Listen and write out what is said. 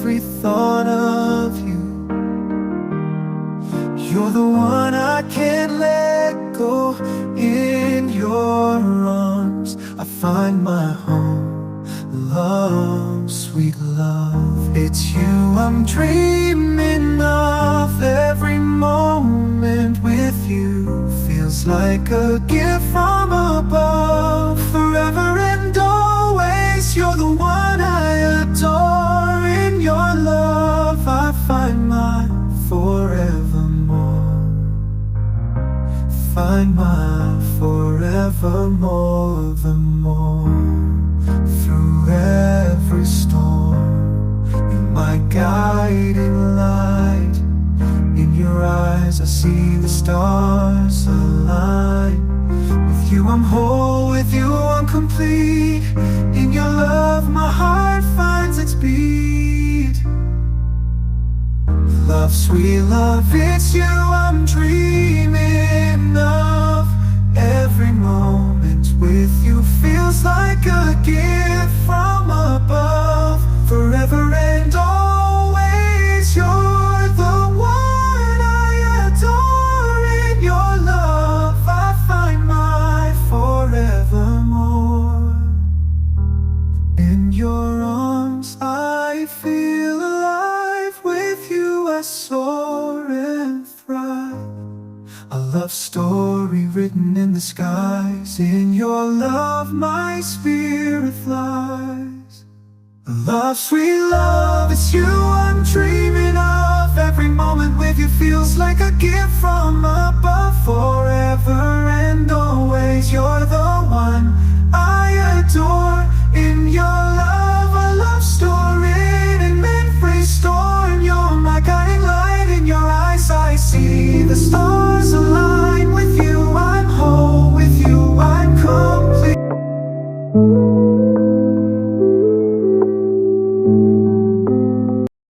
every thought of you. You're the one I can't let go. In your arms I find my home. Love, sweet love, it's you I'm dreaming of. Every moment with you feels like a gift from above. Forever and always, you're the one I adore. In your love I find my forevermore. Find my forevermore, the more. Through every storm, you're my guiding light. In your eyes I see the stars align. With you I'm whole, with you I'm complete. In your love my heart finds its beat. Love, sweet love, it's you I'm dreaming of. Every moment with you feels like a gift from above. Forever and always, you're the one I adore. In your love I find my forevermore. In your arms I feel alive. With you I soar and thrive. A love story written in the skies. In your love my spirit flies. Love, sweet love, it's you I'm dreaming of. Every moment with you feels like a gift from above. Forever and